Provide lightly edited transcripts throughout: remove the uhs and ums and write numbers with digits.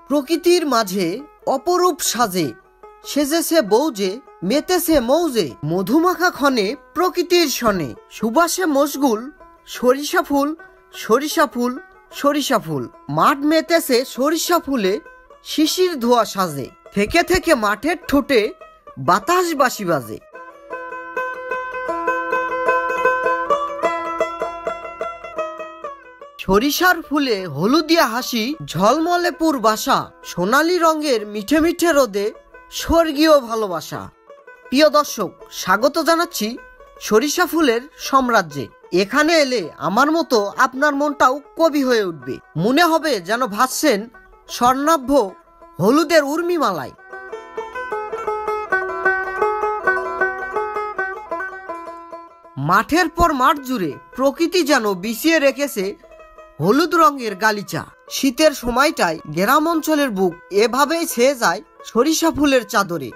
প্রকৃতির মাঝে অপরূপ সাজে সেজেছে বউজে, মেতেছে মৌজে, মধুমাখা ক্ষণে প্রকৃতির শনে, সুবাসে মশগুল সরিষা ফুল, সরিষা ফুল, সরিষা ফুল। মাঠ মেতেছে সরিষা ফুলে, শিশির ধোয়া সাজে, থেকে থেকে মাঠের ঠোঁটে বাতাস বাঁশি বাজে। সরিষার ফুলে হলুদিয়া হাসি, ঝলমলে পুর বাসা, সোনালী রঙের মিঠে মিঠে রোদে স্বর্গীয় ভালোবাসা। প্রিয় দর্শক, স্বাগত জানাচ্ছি সরিষা ফুলের সাম্রাজ্যে। এখানে এলে আমার মতো আপনার মনটাও কবি হয়ে উঠবে, মনে হবে যেন ভাসছেন স্বর্ণাভ হলুদের উর্মিমালায়। মাঠের পর মাঠ জুড়ে প্রকৃতি যেন বিছিয়ে রেখেছে হলুদ রঙের গালিচা। শীতের সময়টায় গ্রাম অঞ্চলের বুক এভাবেই ছেয়ে যায় সরিষা ফুলের চাদরে।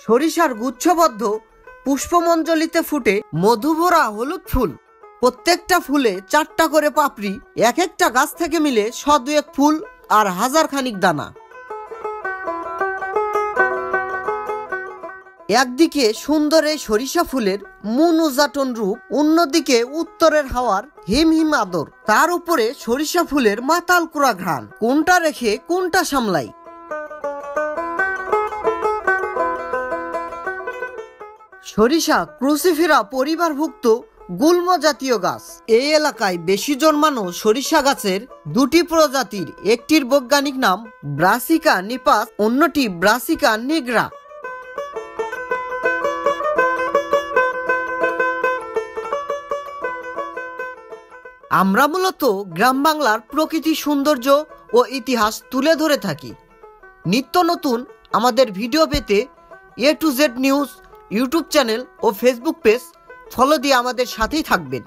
সরিষার গুচ্ছবদ্ধ পুষ্পমঞ্জলিতে ফুটে মধুভরা হলুদ ফুল। প্রত্যেকটা ফুলে 4টা করে পাপড়ি, এক একটা গাছ থেকে মিলে 100-2 ফুল আর হাজার খানিক দানা। একদিকে সুন্দর এই সরিষা ফুলের মন উজাটন রূপ, অন্যদিকে উত্তরের হাওয়ার হিম হিম আদর, তার উপরে সরিষা ফুলের মাতাল কুড়া ঘ্রাণ। কোনটা রেখে কোনটা সামলাই? সরিষা ক্রুসিফেরা পরিবারভুক্ত গুল্ম জাতীয় গাছ। এই এলাকায় বেশি জন্মানো সরিষা গাছের 2টি প্রজাতির, একটির বৈজ্ঞানিক নাম ব্রাসিকা নিপাস, অন্যটি ব্রাসিকা নিগ্রা। আমরা মূলত গ্রাম বাংলার প্রকৃতি সৌন্দর্য ও ইতিহাস তুলে ধরে থাকি। নিত্য নতুন আমাদের ভিডিও পেতে A to Z news YouTube channel ও ফেসবুক পেজ ফলো দিয়ে আমাদের সাথেই থাকবেন।